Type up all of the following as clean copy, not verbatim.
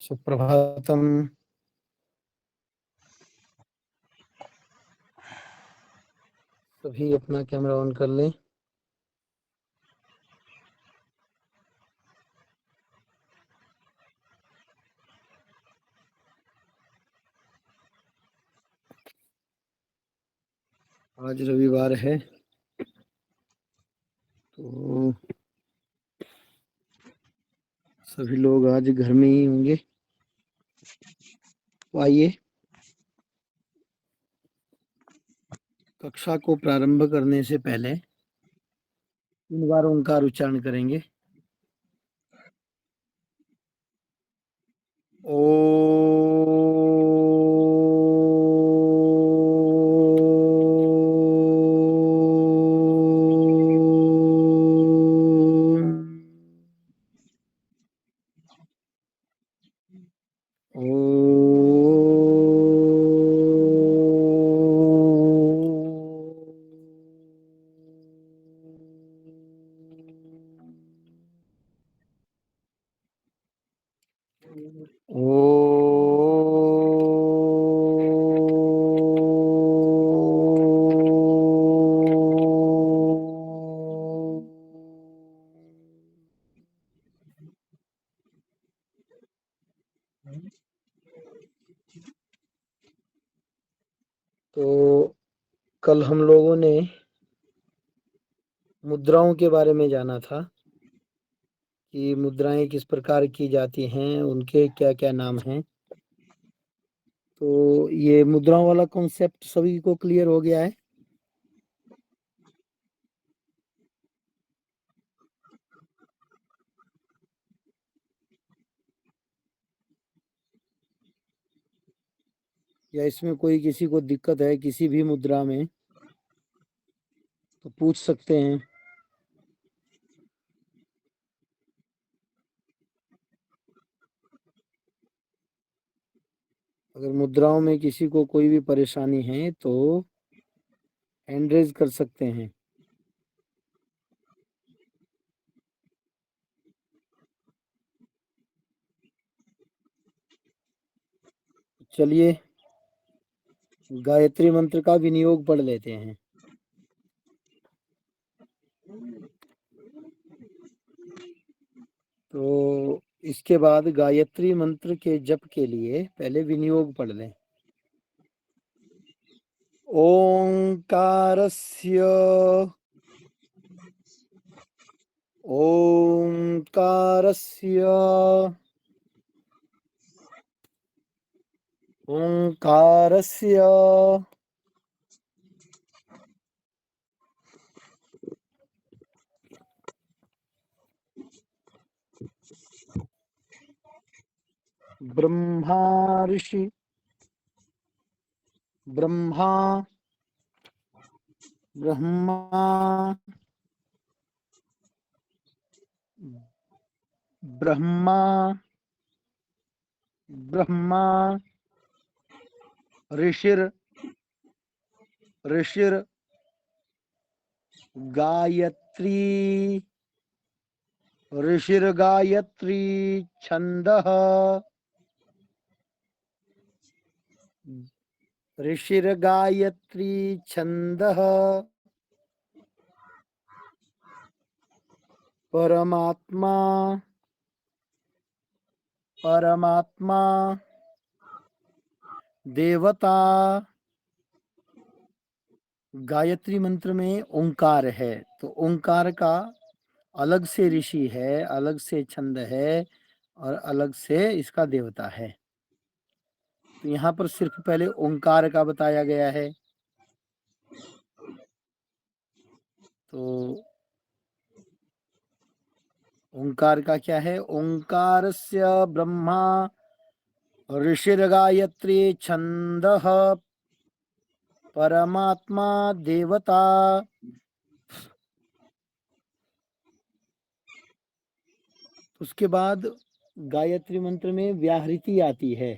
सुप्रभातम। सभी अपना camera on कर लें। आज रविवार है तो सभी लोग आज घर में ही होंगे। तो आइए कक्षा को प्रारंभ करने से पहले 3 बार ओंकार उच्चारण करेंगे। ओ तो कल हम लोगों ने मुद्राओं के बारे में जाना था कि मुद्राएं किस प्रकार की जाती हैं, उनके क्या क्या नाम हैं। तो ये मुद्राओं वाला कॉन्सेप्ट सभी को क्लियर हो गया है। या इसमें कोई किसी को दिक्कत है किसी भी मुद्रा में तो पूछ सकते हैं। अगर मुद्राओं में किसी को कोई भी परेशानी है तो हैंड रेज कर सकते हैं। चलिए गायत्री मंत्र का विनियोग पढ़ लेते हैं। तो इसके बाद गायत्री मंत्र के जप के लिए पहले विनियोग पढ़ लें। ओंकारस्य ओंकारस्य ओंकारस्य ब्रह्मा ऋषि ब्रह्मा ब्रह्मा ब्रह्मा ब्रह्मा ऋषिर ऋषिर गायत्री ऋषिर्गायत्री छंदः ऋषिर्गायत्री छंदः परमात्मा परमात्मा देवता। गायत्री मंत्र में ओंकार है तो ओंकार का अलग से ऋषि है, अलग से छंद है और अलग से इसका देवता है। तो यहाँ पर सिर्फ पहले ओंकार का बताया गया है। तो ओंकार का क्या है? ओंकारस्य ब्रह्मा ऋषिर्गायत्री छंदः परमात्मा देवता। उसके बाद गायत्री मंत्र में व्याहृति आती है।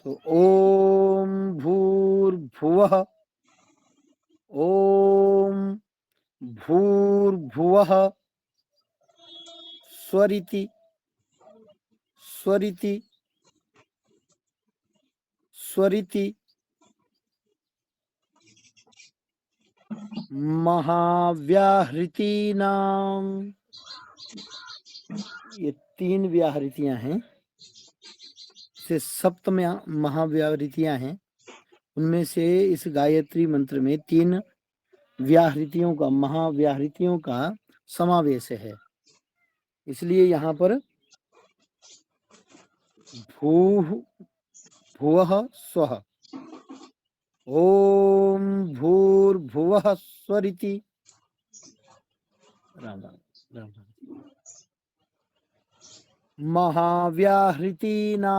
तो ओम भूर्भुवः ओम भूर्भुवः स्वरिति स्वरिति स्वरिति महाव्याहृतीनां, ये 3 व्याहृतियां हैं, से सप्त महाव्याहृतियां हैं। उनमें से इस गायत्री मंत्र में 3 व्याहृतियों का, महाव्याहृतियों का समावेश है। इसलिए यहाँ पर भूः भुवः स्वः, ओम भूर्भुवः स्वरिति। राम राम राम राम। महाव्याहृतीनां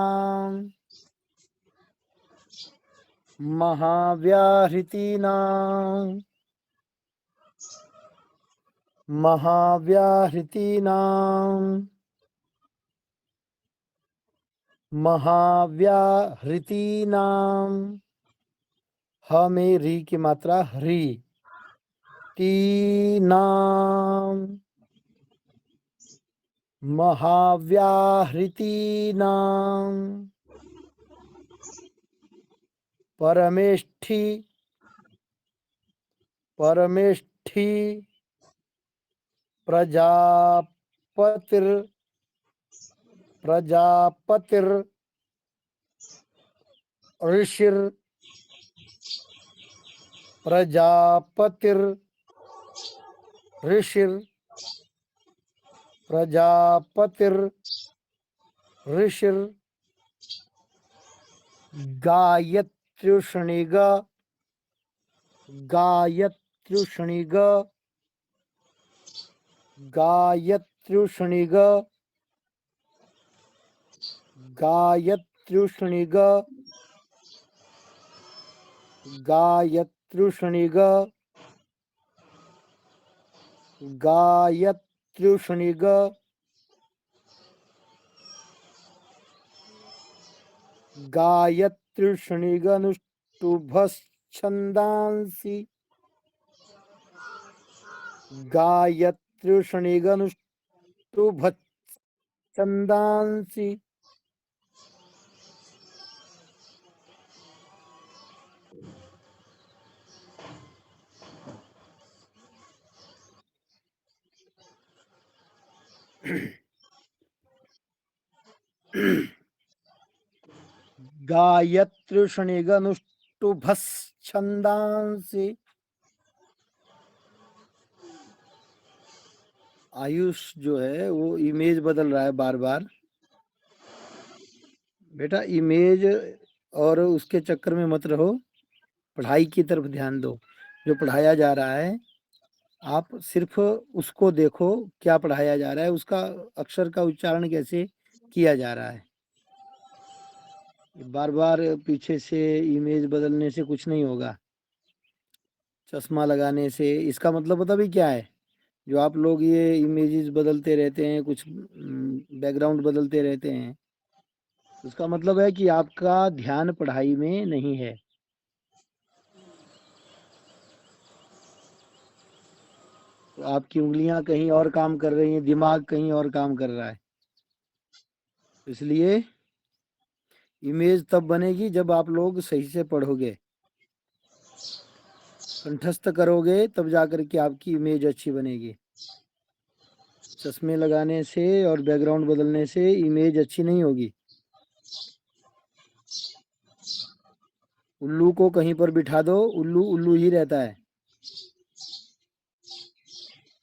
महाव्याहृतीनां महाव्याहृतीनां महाव्याहृतीनां, ह में री की मात्रा ह्री, तीनां महाव्याहृतीनां परमेष्ठी परमेष्ठी प्रजापतिर प्रजापतिर ऋषिर प्रजापतिर ऋषिर प्रजापतिर ऋषिर गायत्र्युष्णिग गायत्र्युष्णिग गायत्र्युष्णिग गायत्र्युष्णिग गायत्र्युष्णिग गायत्र्युष्णिग गायत्र्युष्णिगनुष्टुभश्छन्दांसि गायत्र्युष्णिगनुष्टुभश्छन्दांसि गायत्र्युष्णिगनुष्टुभश्छन्दांसि। आयुष जो है वो इमेज बदल रहा है बार बार। बेटा इमेज और उसके चक्कर में मत रहो, पढ़ाई की तरफ ध्यान दो। जो पढ़ाया जा रहा है आप सिर्फ उसको देखो, क्या पढ़ाया जा रहा है, उसका अक्षर का उच्चारण कैसे किया जा रहा है। बार बार पीछे से इमेज बदलने से कुछ नहीं होगा, चश्मा लगाने से। इसका मतलब पता भी क्या है, जो आप लोग ये इमेजेस बदलते रहते हैं, कुछ बैकग्राउंड बदलते रहते हैं, उसका मतलब है कि आपका ध्यान पढ़ाई में नहीं है। तो आपकी उंगलियां कहीं और काम कर रही हैं, दिमाग कहीं और काम कर रहा है। इसलिए इमेज तब बनेगी जब आप लोग सही से पढ़ोगे, कंठस्थ करोगे, तब जाकर के आपकी इमेज अच्छी बनेगी। चश्मे लगाने से और बैकग्राउंड बदलने से इमेज अच्छी नहीं होगी। उल्लू को कहीं पर बिठा दो, उल्लू उल्लू ही रहता है।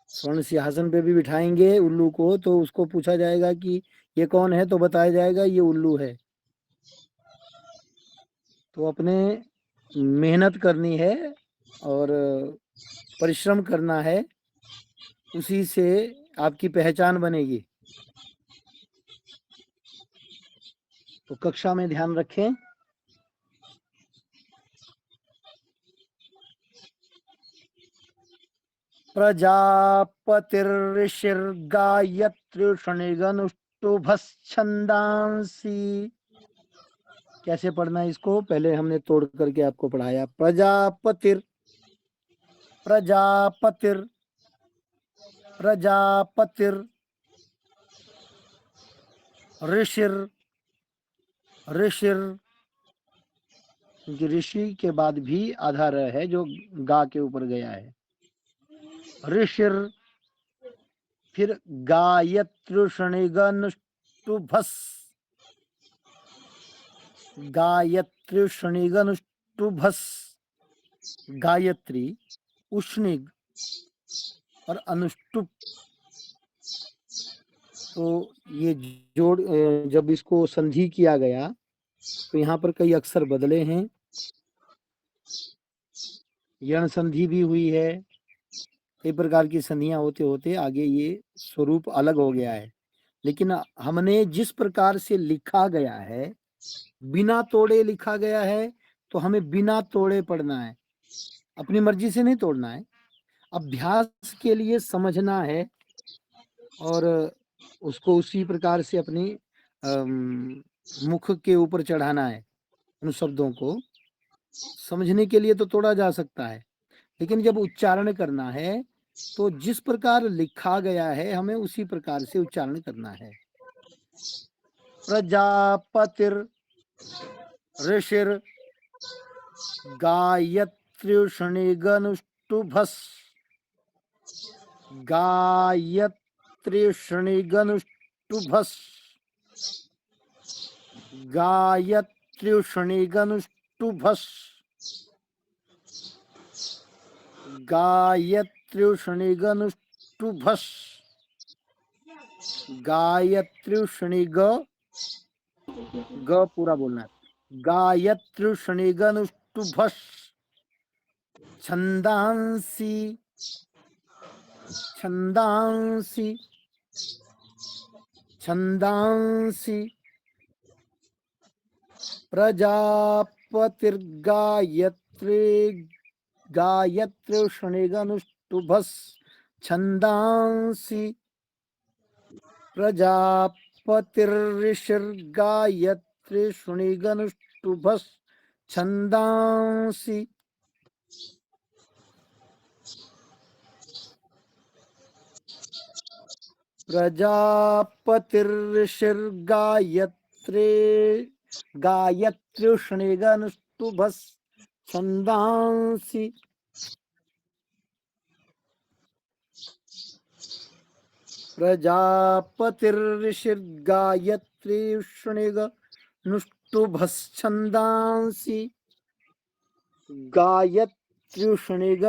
स्वर्ण सिंहासन पे भी बिठाएंगे उल्लू को तो उसको पूछा जाएगा कि ये कौन है, तो बताया जाएगा ये उल्लू है। तो अपने मेहनत करनी है और परिश्रम करना है, उसी से आपकी पहचान बनेगी। तो कक्षा में ध्यान रखें। प्रजापतिर्षिर्गायत्र्युष्णिगनुष्टुभश्छन्दांसि। कैसे पढ़ना है इसको, पहले हमने तोड़ करके आपको पढ़ाया। प्रजापतिर प्रजापतिर प्रजापतिर ऋषिर ऋषिर, क्योंकि ऋषि के बाद भी आधा र है जो गा के ऊपर गया है। ऋषिर, फिर गायत्रुषणिगनुष्टुभस्, गायत्रुषणिगनुष्टुभस्, गायत्री, उष्णिग और अनुष्टुप। तो ये जोड़ जब इसको संधि किया गया तो यहाँ पर कई अक्षर बदले हैं, यण संधि भी हुई है, कई प्रकार की संधियां होते होते आगे ये स्वरूप अलग हो गया है। लेकिन हमने जिस प्रकार से लिखा गया है, बिना तोड़े लिखा गया है, तो हमें बिना तोड़े पढ़ना है, अपनी मर्जी से नहीं तोड़ना है। अभ्यास के लिए समझना है और उसको उसी प्रकार से अपनी मुख के ऊपर चढ़ाना है। उन शब्दों को समझने के लिए तो तोड़ा जा सकता है, लेकिन जब उच्चारण करना है तो जिस प्रकार लिखा गया है हमें उसी प्रकार से उच्चारण करना है। प्रजापतिर ऋषिर गायत्र्युषणिगनुष्टुभस्, गायत्र्युषणिगनुष्टुभस्, गायत्र्युषणिगनुष्टुभस्, गायत्र्युषणिगनुष्टुभस्, गायत्र्युषणिग, ग पूरा बोलना है। गायत्र्युषणिगनुष्टुभस्, छंदांसि छंदांसि छंदांसि, प्रजापतिर्गायत्री गायत्र्युषणिगनुष्टुभस्, छंदांसि, प्रजापतिर्ऋषिर्गायत्र्युषणिगनुष्टुभस्, छंदांसि। प्रजापतिर्ऋषिर्गायत्री गायत्र्युषणिगनुष्टुभस्, छंदांसि। प्रजापतिर्ऋषिर्गायत्र्युषणिगनुष्टुभस्, छंदांसि, गायत्र्युषणिग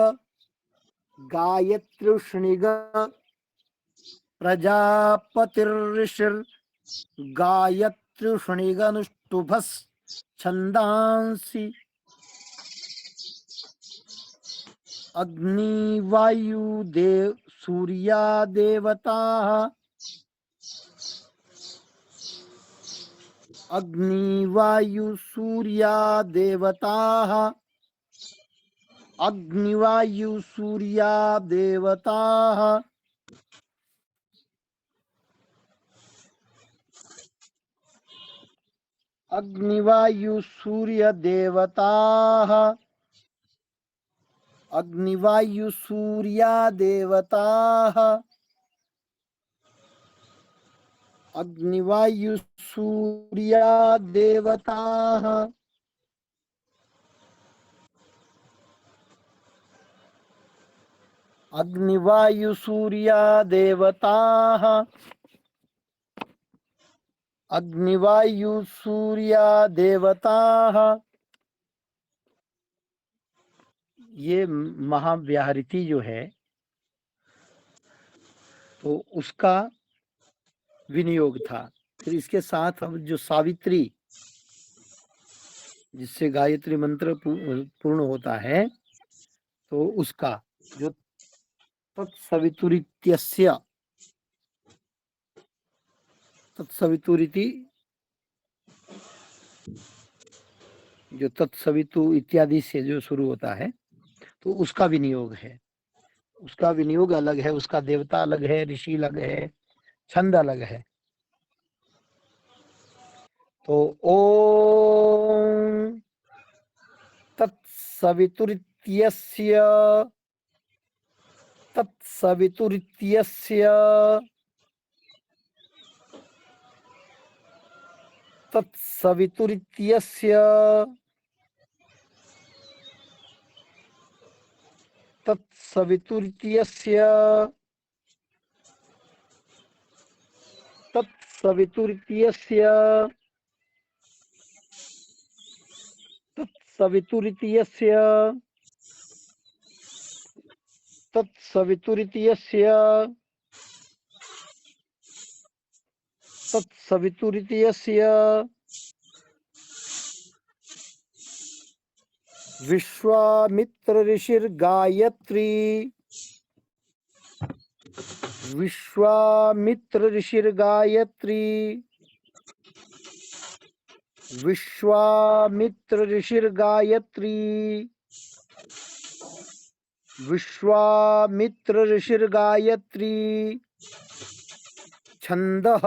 गायत्र्युषणिग, प्रजापतिर्ऋषिर्गायत्र्युषणिगनुष्टुभस्, छंदांसि। अग्निवायुदेव सूर्या देवताः, अग्निवायुसूर्या देवताः, अग्निवायुसूर्या देवताः, अग्निवायुसूर्यदेवताः, अग्निवायुसूर्या देवताः, अग्निवायुसूर्या देवताः, अग्निवायुसूर्या देवताः, अग्निवायुसूर्या देवताः। ये महाव्याहृति जो है तो उसका विनियोग था। फिर इसके साथ अब जो सावित्री, जिससे गायत्री मंत्र पूर्ण होता है, तो उसका जो तत्सवितुरित्यस्य, तत्सवितुरिति जो तत्सवितु इत्यादि से जो शुरू होता है, तो उसका विनियोग है। उसका विनियोग अलग है, उसका देवता अलग है, ऋषि अलग है, छंद अलग है। तो ओम तत्सवितुरित्यस्य तत्सवितुरित्यस्य तत्सवितुरित्यस्य तत्सवितुरित्यस्य तत्सवितुरित्यस्य तत्सवितुरित्यस्य तत्सवितुरित्यस्य तत्सवितुरित्यस्य विश्वामित्र ऋषिर्गायत्री विश्वामित्र ऋषिर्गायत्री विश्वामित्र ऋषिर्गायत्री विश्वामित्र ऋषिर्गायत्री छन्दः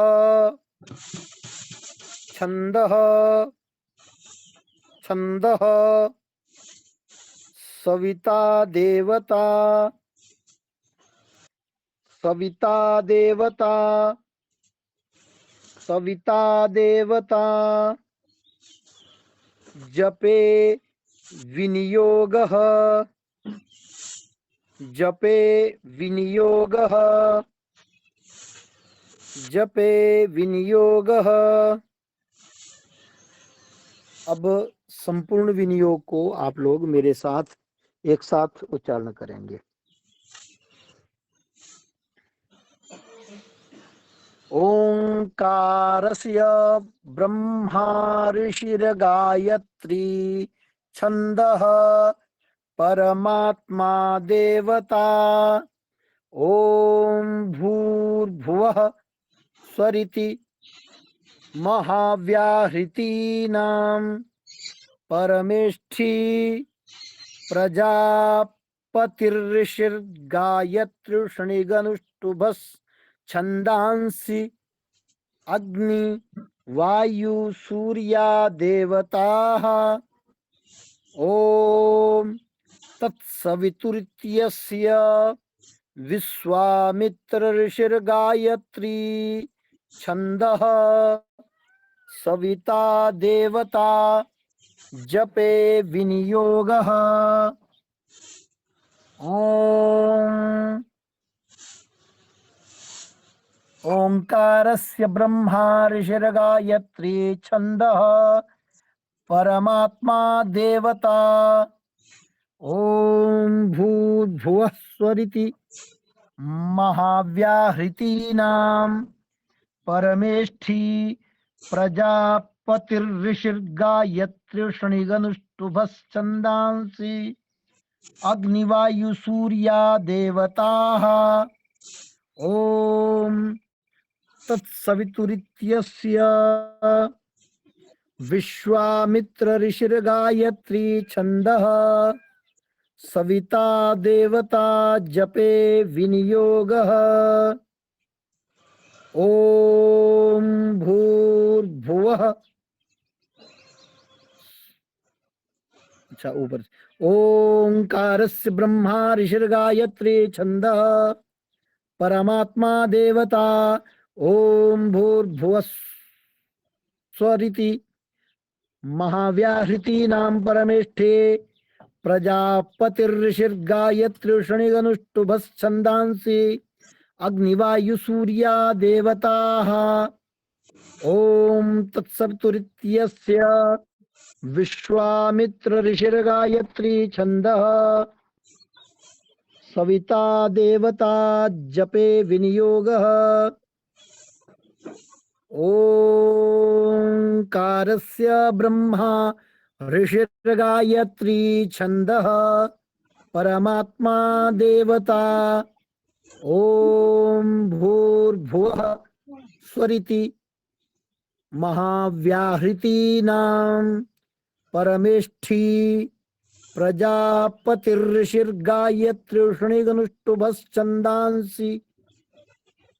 छन्दः छन्दः सविता देवता सविता देवता सविता देवता जपे विनियोगः जपे विनियोगः जपे विनियोगः। अब संपूर्ण विनियोग को आप लोग मेरे साथ एक साथ उच्चारण करेंगे। ओंकारस्य ब्रह्मा ऋषिर्गायत्री छन्दः परमात्मा देवता ओम भूर्भुवः स्वरिति महाव्याहृतीनां परमेष्ठी प्रजापतिर्षिर्गायत्र्युष्णिगनुष्टुभश्छन्दांसि अग्नि वायु सूर्या देवताः ओम तत्सवितुरित्यस्य विश्वामित्र ऋषिर्गायत्री छन्दः सविता देवता जपे विनियोगः। ओंकारस्य ब्रह्मा ऋषिर्गायत्री छन्दः परमात्मा देवता ओम भूर्भुवः स्वरिति महाव्याहृतीनां परमेष्ठी प्रजापतिर्षिर्गायत्र्युष्णिगनुष्टुभश्छन्दांसि अग्निवायु सूर्या देवताः ओम तत्सवितुरित्यस्य विश्वामित्र ऋषिर्गायत्री छन्दः सविता देवता जपे विनियोगः। ओम भूर्भुवः अच्छा ऊपर ओंकारस्य ब्रह्मा ऋषिर्गायत्री छन्दः परमात्मा देवता ओम भूर्भुवः स्वरिति महाव्याहृतीनां परमेष्ठे प्रजापतिर्षिर्गायत्र्युष्णिगनुष्टुभश्छन्दांसि अग्निवायु सूर्या देवताः ओम तत्सवितुरित्यस्य विश्वामित्र ऋषिर्गायत्री छन्दः सविता देवता जपे विनियोगः। ओंकारस्य ब्रह्मा ऋषिर्गायत्री छन्दः परमात्मा देवता ओम भूर्भुवः स्वरिति महाव्याहृतीनां परमेष्ठी प्रजापतिर्षिर्गायत्र्युष्णिगनुष्टुभश्छन्दांसि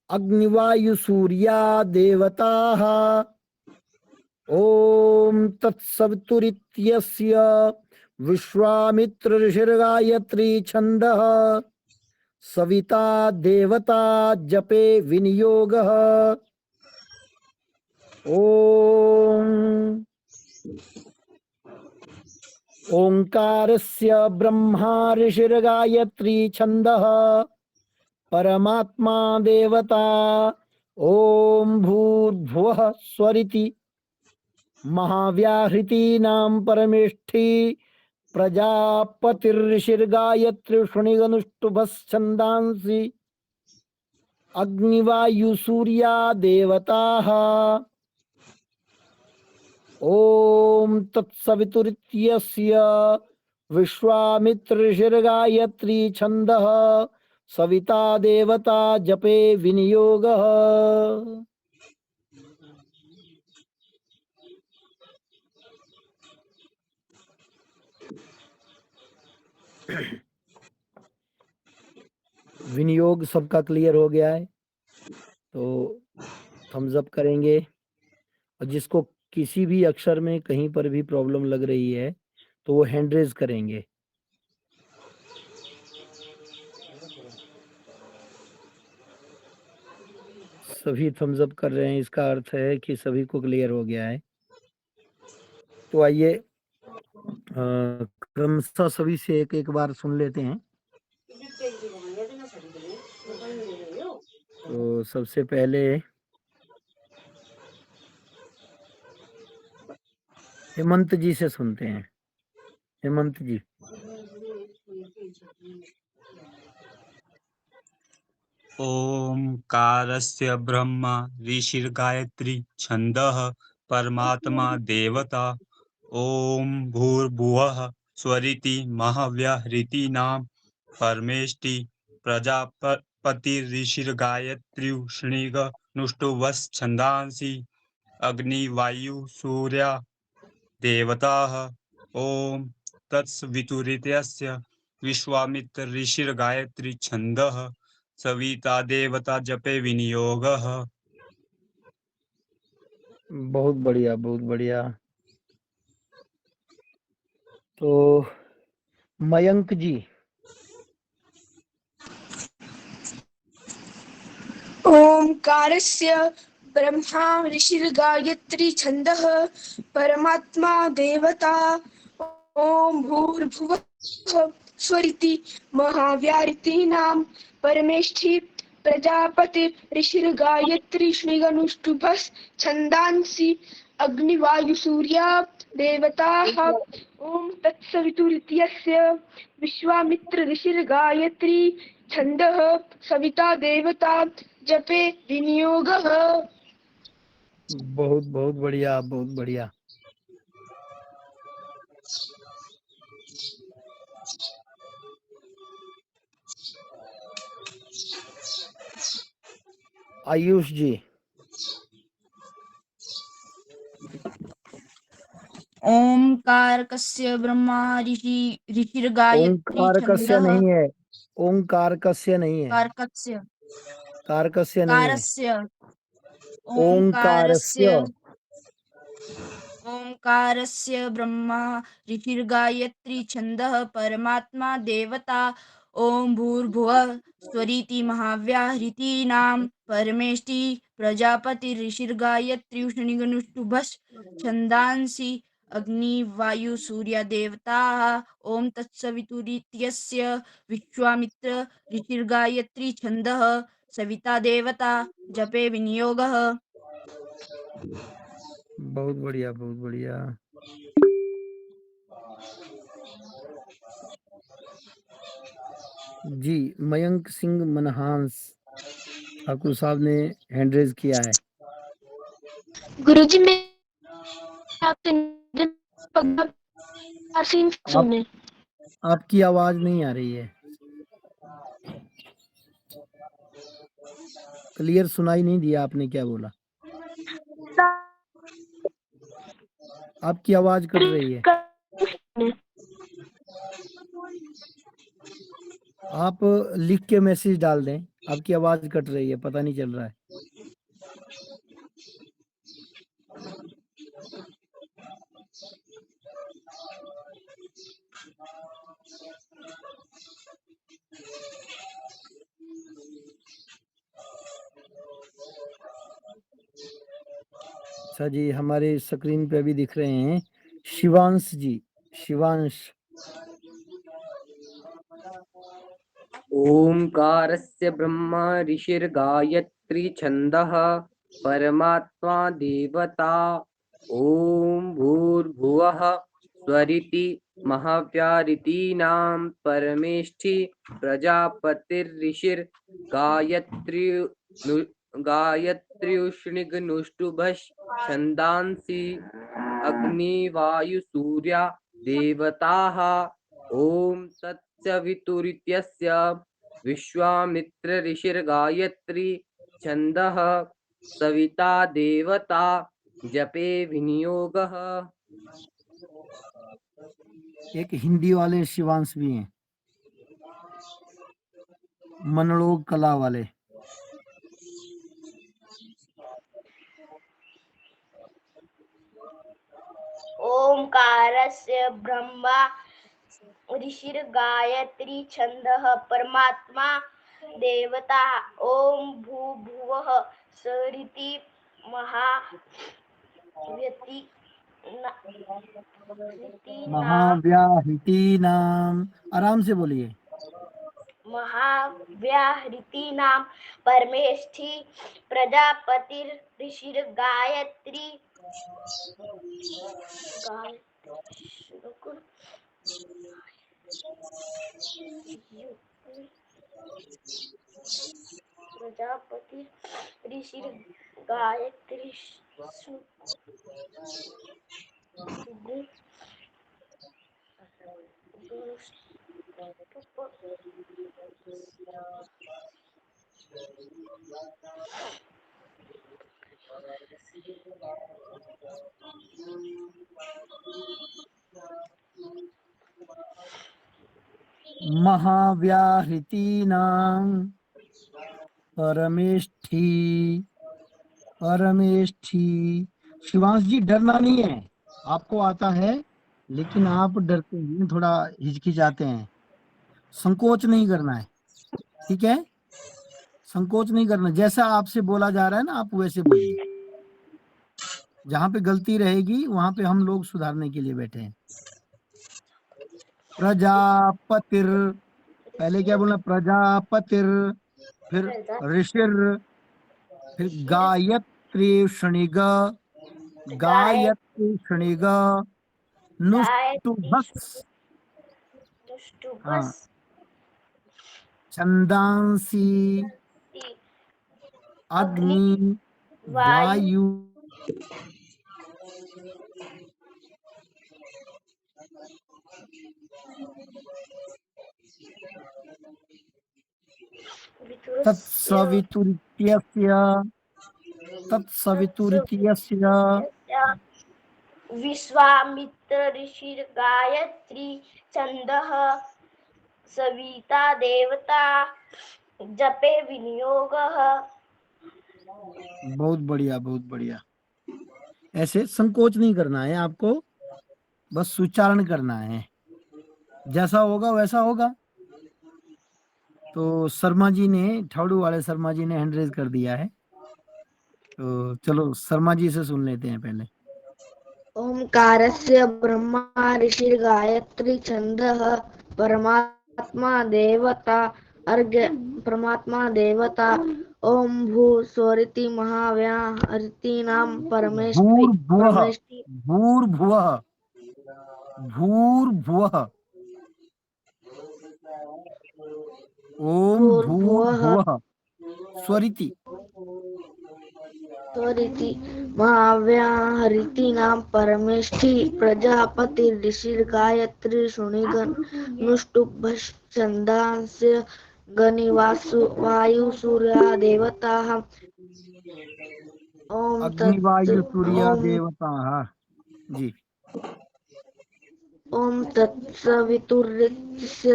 अग्निवायु सूर्या देवताः ओम तत्सवितुरित्यस्य विश्वामित्र ऋषिर्गायत्री छन्दः सविता देवता जपे विनियोगः। ओम ओंकारस्य ब्रह्मा ऋषिर्गायत्री छंदः परमात्मा देवता। ओम भूर्भुवः स्वरिति महाव्याहृतीनां परमेष्ठी प्रजापतिर्षिर्गायत्र्युष्णिगनुष्टुभश्छन्दांसि अग्निवायुसूर्या देवताः। ओम तत्सवितुरित्यस्य विश्वामित्रऋषिर्गायत्री छंदः सविता देवता जपे विनियोगः। विनियोग सबका क्लियर हो गया है तो थम्स अप करेंगे, और जिसको किसी भी अक्षर में कहीं पर भी प्रॉब्लम लग रही है तो वो हैंड रेज करेंगे। सभी थम्स अप कर रहे हैं, इसका अर्थ है कि सभी को क्लियर हो गया है। तो आइए क्रमशः सभी से एक एक बार सुन लेते हैं। तो सबसे पहले हेमंत जी से सुनते हैं। हेमंत जी। ओंकारस्य ब्रह्मा ऋषिर्गायत्री छंदः परमात्मा देवता। ओम भूर्भुवः स्वरिति महाव्याहृतीनां परमेष्टि प्रजापतिर्षिर्गायत्र्युष्णिगनुष्टुभश्छन्दांसि अग्निवायुसूर्या देवताः। ओम तत्सवितुरित्यस्य विश्वामित्रऋषिर्गायत्री छंदः सविता देवता जपे विनियोगः। बहुत बढ़िया, बहुत बढ़िया। तो मयंक जी। ओंकारस्य ब्रह्मा ऋषिर्गायत्री छंदः परमात्मा देवता। ओम भूर्भुवः स्वरिति महाव्याहृतीनां परमेष्ठी प्रजापति ऋषिर्गायत्री श्रीगनुष्टुभश्छन्दांसि अग्निवायुसूर्या देवताः। ओम तत्सवितुरित्यस्य विश्वामित्र ऋषिर्गायत्री छंदः सविता देवता जपे विनियोगः। बहुत बहुत बढ़िया, बहुत बढ़िया। आयुष जी। ओंकारकस्य ब्रह्मा ऋषिर्गायत्री ओंकारकस्य छंदः नहीं है, ओंकारकस्य नहीं है, कारकस्य कारकस्य नहीं है, कारस्य ओंकारस्य। ओंकारस्य ओंकारस्य ब्रह्मा ऋषिर्गायत्री छंदः परमात्मा देवता। ओम भूर्भुवः स्वरिति महाव्याहृतीनां परमेष्टि प्रजापति ऋषिर्गायत्र्युष्णिगनुष्टुभश्छन्दांसि अग्निवायुसूर्या देवताः। ओम तत्सवितुरित्यस्य विश्वामित्र ऋषिर्गायत्री छंदः सविता देवता जपे विनियोगः। बहुत बढ़िया, बहुत बढ़िया। जी मयंक सिंह मनहांस ठाकुर साहब ने हैंड रेज किया है। गुरुजी मैं आपसे निवेदन सुने। आपकी आवाज नहीं आ रही है, क्लियर सुनाई नहीं दिया आपने क्या बोला। आपकी आवाज कट रही है। आप लिख के मैसेज डाल दें, आपकी आवाज कट रही है, पता नहीं चल रहा है। अच्छा जी, हमारे स्क्रीन पे अभी दिख रहे हैं शिवांश जी। शिवांश। ओंकारस्य ब्रह्मा ऋषिर्गायत्री छन्दः परमात्मा देवता। ओम भूर्भुवः स्वरिति महाव्यारितीनां परमेष्ठि प्रजापतिर्ऋषिर्गायत्री गायत्र्युष्णिगनुष्टुभश्छन्दांसि अग्निवायुसूर्या देवताः। ओम तत्सवितुरित्यस्य विश्वामित्र ऋषिर्गायत्री छन्दः सविता देवता जपे विनियोगः। एक हिंदी वाले शिवांश भी हैं, मनोलोग कला वाले। ओंकारस्य ब्रह्मा ऋषिर्गायत्री छन्दः परमात्मा देवता। ओम भूर्भुवः स्वरिति महाव्याहृतीनाम, आराम से बोलिए। महाव्याहृतीनां परमेष्ठि प्रजापतिर्ऋषिर्गायत्री प्रजापति ऋषिर्गायत्री महाव्याहृतीनाम परमेष्ठी। परमेष्ठी। शिवांश जी, डरना नहीं है, आपको आता है, लेकिन आप डरते हैं, थोड़ा हिचकिचाते हैं। संकोच नहीं करना है, ठीक है? संकोच नहीं करना, जैसा आपसे बोला जा रहा है ना, आप वैसे बोलिए। जहां पे गलती रहेगी वहां पे हम लोग सुधारने के लिए बैठे हैं। प्रजापतिर, पहले क्या बोलना? प्रजापतिर, फिर ऋषिर, फिर गायत्री शनिग, गायत्री शनिग, नुष्टुभस, हाँ, छंदांसी, अग्नि वायु। तत्सवितुरित्यस्य, तत्सवितुरित्यस्य विश्वामित्र ऋषिर्गायत्री छन्दः सविता देवता जपे विनियोगः। बहुत बढ़िया, बहुत बढ़िया। ऐसे संकोच नहीं करना है आपको, बस उच्चारण करना है, जैसा होगा वैसा होगा। तो शर्मा जी ने, ठाउडू वाले शर्मा जी ने हैंड रेज कर दिया है, तो चलो शर्मा जी से सुन लेते हैं पहले। ओंकारस्य ब्रह्मा ऋषिर्गायत्री छन्दः परमात्मा देवता अर्घ्य परमात्मा देवता। ओम भू स्वरिति महाव्याहृतीनां भूर्भुवः, परमेष्ठि भूर्भुवः, भूर्भुवः। ओम भूर्भुवः स्वरिति महाव्याहृतीनां परमेष्ठि प्रजापति ऋषिर्गायत्री शृणिगनुष्टुभश्छन्दांस्य वायुसूर्या देवताः। अग्निवायु सूर्या देवताः जी। ओम तत्सवितुर्यस्य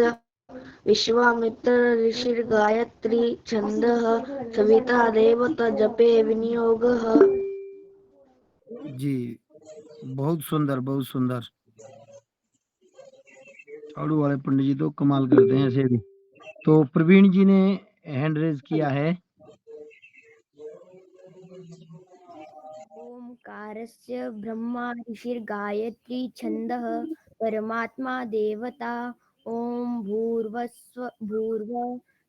विश्वामित्र ऋषिर्गायत्री छन्दः सविता देवता जपे विनियोगः। जी, बहुत सुंदर, बहुत सुंदर। झाड़ू वाले पंडित जी तो कमाल करते हैं ऐसे भी। तो प्रवीण जी ने हैंड रेज किया है। ओंकारस्य ब्रह्मा ऋषिर्गायत्री छंदः परमात्मा देवता ओम भूर्भुवः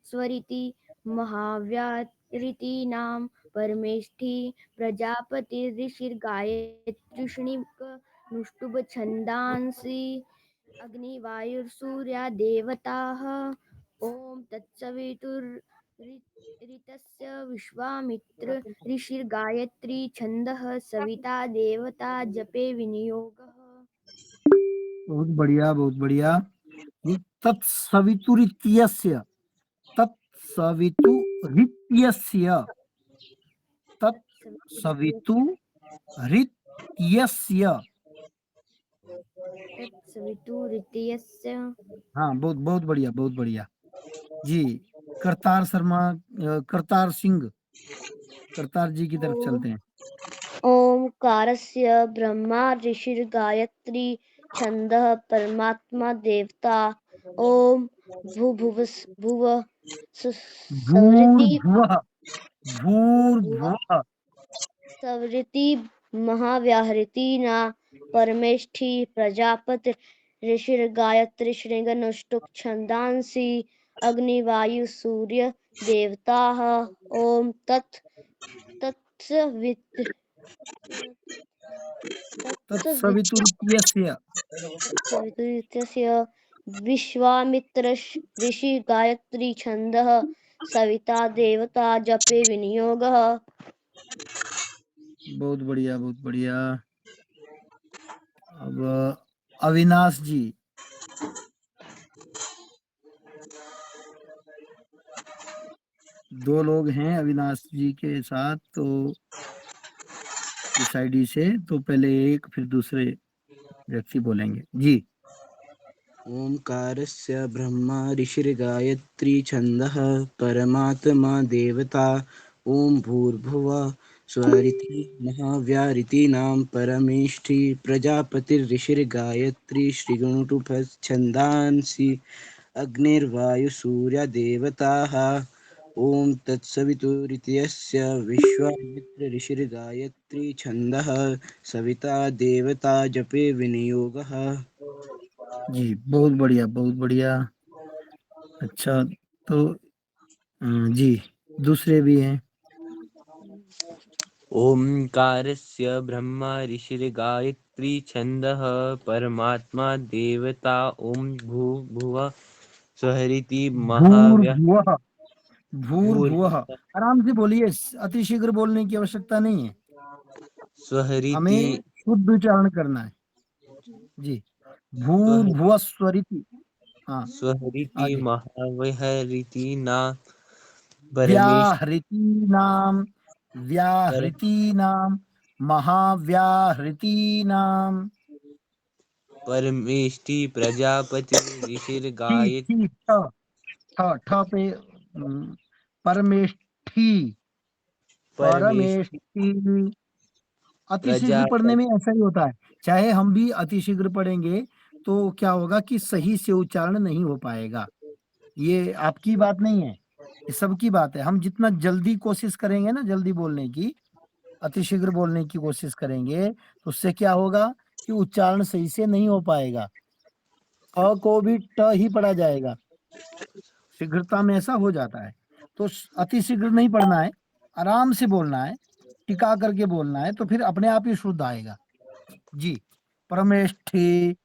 स्वरिति महाव्याहृति नाम परमेष्ठि प्रजापति ऋषिर्गायत्रीष्णिक नुष्टुभ छंदांसि अग्निवायुर्सूर्या देवताः ओम तत्सवितुर्ऋतस्य विश्वामित्र ऋषिर्गायत्री छंदः सविता देवता जपे विनियोगः। बहुत बढ़िया, बहुत बढ़िया। ये तत्सवितुरित्यस्य तत्सवितुरित्यस्य तत्सवितुरित्यस्य हाँ, बहुत बहुत बढ़िया, बहुत बढ़िया जी। करतार शर्मा, करतार सिंह, करतार जी की तरफ चलते हैं। ओंकारस्य ब्रह्मा ऋषिर्गायत्री छंदः परमात्मा देवता ओम भूर्भुवः भूर्भुवः सवृति महाव्याहृति न परमेष्ठि प्रजापति ऋषिर्गायत्री श्रृंगनुष्टुप छंदांसि अग्निवायु सूर्य देवताः ओम तत्सवितुर्त्यस्य विश्वामित्र ऋषि गायत्री छंदः सविता देवता जपे विनियोगः। बहुत बढ़िया, बहुत बढ़िया। अब अविनाश जी, दो लोग हैं अविनाश जी के साथ, तो इस आईडी से तो पहले एक फिर दूसरे व्यक्ति बोलेंगे जी। ओंकारस्य ब्रह्मा ऋषिर्गायत्री छंदः परमात्मा देवता ओम भूर्भुवः स्वरिति महाव्याहृति नाम परमेष्ठि प्रजापतिर्ऋषिर्गायत्री श्रीगुणुटुपच्छन्दांसि अग्निर्वायुसूर्या देवताः ओम तत्सवितुरित्यस्य विश्वामित्र ऋषिर्गायत्री छंदः सविता देवता जपे विनियोगः। जी बहुत बढ़िया, बहुत बढ़िया। अच्छा, तो जी दूसरे भी हैं। ओंकारस्य ब्रह्मा ऋषिर्गायत्री छंदः परमात्मा देवता ओम भूर्भुवः स्वरिति भूर्भुवः, भूर्भुवः, आराम से बोलिए, अति शीघ्र बोलने की आवश्यकता नहीं है, हमें शुद्ध उच्चारण करना है जी। भूर्भुवः स्वरिति, हाँ, स्वरिति महाव्याहृति नाम व्याहृतीनाम महाव्याहृतीनाम परमेष्ठि प्रजापति ऋषिर्गायत्री ठ पे परमेष्ठि, परमेष्ठि। अतिशीघ्र पढ़ने में ऐसा ही होता है, चाहे हम भी अतिशीघ्र पढ़ेंगे तो क्या होगा कि सही से उच्चारण नहीं हो पाएगा। ये आपकी बात नहीं है, ये सबकी बात है। हम जितना जल्दी कोशिश करेंगे ना, जल्दी बोलने की, अतिशीघ्र बोलने की कोशिश करेंगे, तो उससे क्या होगा कि उच्चारण सही से नहीं हो पाएगा, अ को भी ट ही पढ़ा जाएगा। शीघ्रता में ऐसा हो जाता है, तो अतिशीघ्र नहीं पढ़ना है, आराम से बोलना है, टिका करके बोलना है, तो फिर अपने आप ही शुद्ध आएगा जी। परमेष्ठि,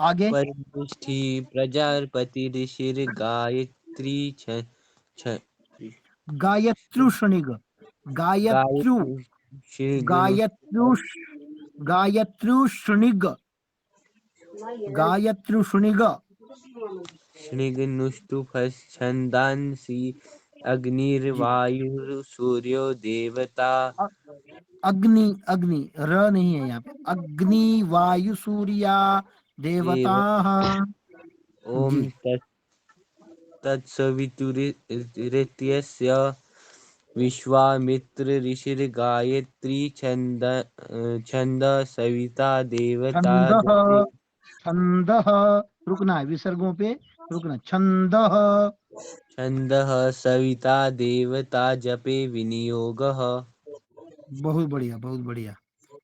आगे। परमेष्ठि प्रजापति ऋषिर्गायत्री गायत्रुषणिग, गायत्रुषणिग, गायत्रुषणिग नुष्टुभच्छन्दांसि अग्निर्वायुर्सूर्यो देवता। अग्नि, अग्नि र नहीं है यहाँ पे, अग्नि वायु सूर्या देवता। ओम तत्सवितुरित्यस्य विश्वामित्र ऋषिर्गायत्री छंदः सविता देवता छंदः, रुकना है, विसर्गों पे रुकना। छंदः छन्दः सविता देवता जपे विनियोगः। बहुत बढ़िया, बहुत बढ़िया।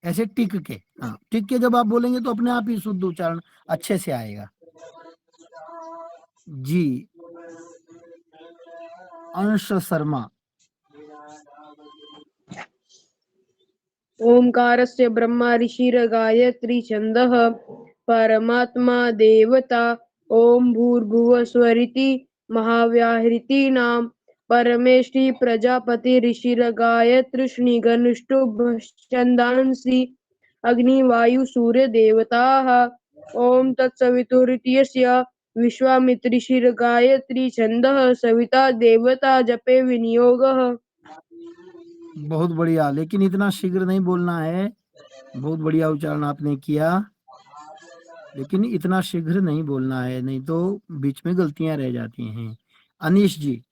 ऐसे टिक के, हाँ, टिक के जब आप बोलेंगे तो अपने आप ही शुद्ध उच्चारण अच्छे से आएगा। जी, अंश शर्मा। ओंकारस्य ब्रह्मा ऋषिर्गायत्री छन्दः परमात्मा देवता ॐ भूर्भुवः स्वरिति महाव्याहृति नाम परमेष्टि प्रजापति ऋषिर्गायत्रीष्णिगनुष्टुभश्छन्दांसि अग्नि वायु सूर्य देवताः ॐ तत्सवितुर्यस्य विश्वामित्रिषिर्गायत्री छन्दः सविता देवता जपे विनियोगः। बहुत बढ़िया, लेकिन इतना शीघ्र नहीं बोलना है। बहुत बढ़िया उच्चारण आपने किया, लेकिन इतना शीघ्र नहीं बोलना है, नहीं तो बीच में गलतियां रह जाती हैं। अनीश जी।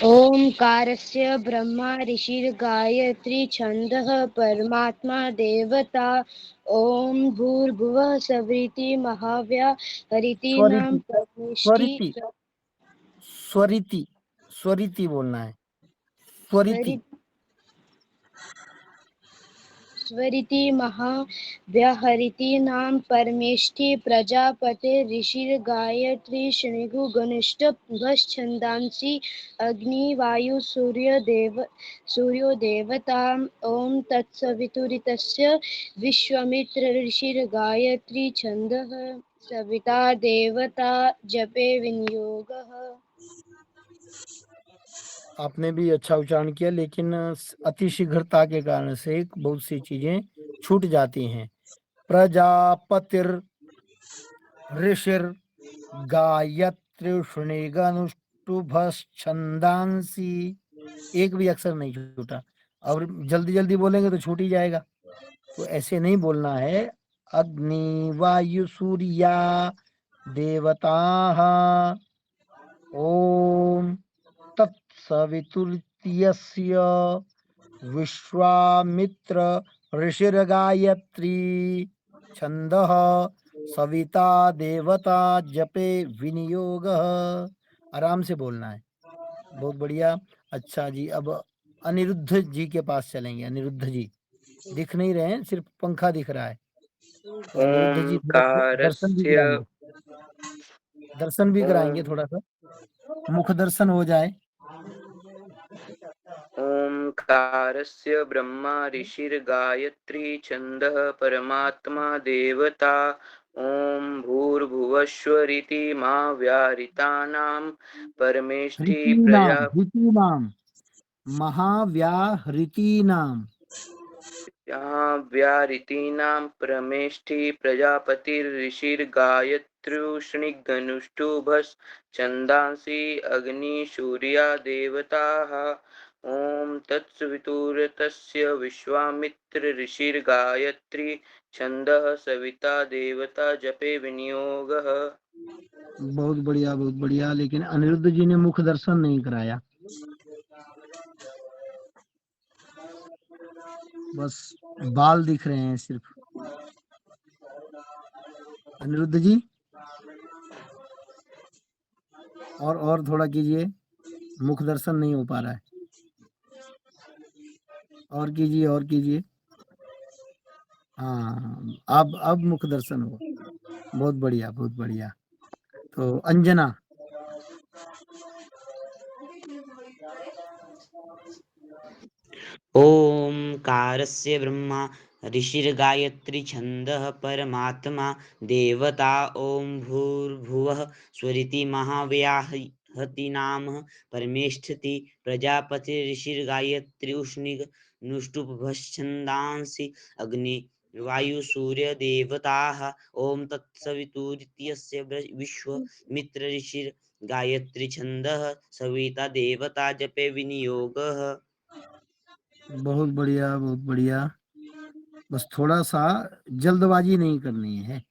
ओंकारस्य ब्रह्मा ऋषिर्गायत्री छन्दः परमात्मा देवता ॐ भूर्भुवः स्वरिति महाव्याहृति नाम स्वरिति, स्वरिति, स्वरिति बोलना है। स्वरिति, स्वरिति महाव्याहृति नाम परमेष्टि प्रजापते ऋषिर्गायत्री शृणुगनुष्टुभश्छन्दांसि अग्नि वायु सूर्यो देवता ॐ तत्सवितुर्यस्य विश्वामित्र ऋषिर्गायत्री छन्दः सविता देवता जपे विनियोगः। आपने भी अच्छा उच्चारण किया, लेकिन अति शीघ्रता के कारण से बहुत सी चीजें छूट जाती हैं। प्रजापतिर ऋषिर गायत्रीष्णिगनुष्टुभश्छन्दांसि, एक भी अक्षर नहीं छूटा। और जल्दी जल्दी बोलेंगे तो छूट ही जाएगा, तो ऐसे नहीं बोलना है। अग्नि वायु सूर्या देवताः ओम तत्सवितुर्यस्य विश्वामित्र ऋषिर्गायत्री छन्दः सविता देवता जपे विनियोगः। आराम से बोलना है। बहुत बढ़िया। अच्छा जी, अब अनिरुद्ध जी के पास चलेंगे। अनिरुद्ध जी दिख नहीं रहे हैं, सिर्फ पंखा दिख रहा है। तो अनिरुद्ध जी दर्शन भी कराएंगे, दर्शन भी कराएंगे, थोड़ा सा मुख दर्शन हो जाए। ओंकारस्य ब्रह्मा ऋषिर्गायत्री छन्दः परमात्मा देवता ॐ भूर्भुवस्वरिति महाव्याहृतानां परमेष्टि प्रजा हृतीनाम महाव्याहृतीनाम व्याहृतीनां परमेष्टि प्रजापतिर्ऋषिर्गायत्र्युष्णिगनुष्टुभश्छन्दांसि अग्निसूर्या देवताः ॐ तत्सवितुर्यस्य विश्वामित्र ऋषिर्गायत्री छन्दः सविता देवता जपे विनियोगः। बहुत बढ़िया, बहुत बढ़िया। लेकिन अनिरुद्ध जी ने मुख दर्शन नहीं कराया, बस बाल दिख रहे हैं सिर्फ। अनिरुद्ध जी और थोड़ा कीजिए, मुख दर्शन नहीं हो पा रहा है। और कीजिए, और कीजिए। हाँ, अब मुख दर्शन हो। बहुत बढ़िया, बहुत बढ़िया। तो अंजना। ओंकारस्य ब्रह्मा ऋषिर्गायत्री छन्दः परमात्मा देवता ॐ भूर्भुवः स्वरिति महाव्याहृति नाम परमेष्ठिति प्रजापति ऋषिर्गायत्री उष्णिगनुष्टुभश्छन्दांसि अग्नि वायु सूर्य देवताः ॐ तत्सवितुर्यस्य विश्वामित्र ऋषिर्गायत्री छन्दः सविता देवता जपे विनियोगः। बहुत बढ़िया, बहुत बढ़िया। बस थोड़ा सा जल्दबाजी नहीं करनी है।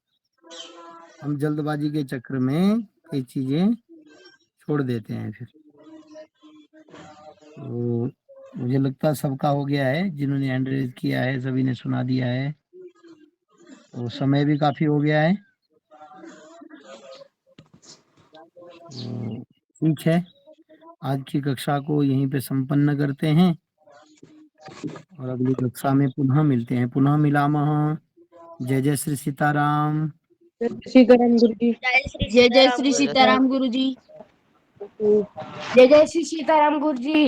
हम जल्दबाजी के चक्कर में कई चीजें छोड़ देते हैं फिर। तो मुझे लगता है सबका हो गया है, जिन्होंने हैंड रेज किया है सभी ने सुना दिया है। तो समय भी काफी हो गया है। ठीक है, आज की कक्षा को यहीं पे संपन्न करते हैं और अगली कक्षा में पुनः मिलते हैं। पुनः मिलामः। जय जय श्री सीताराम। सीताराम गुरु जी। जय जय श्री सीताराम गुरु जी। जय जय श्री सीताराम गुरु जी।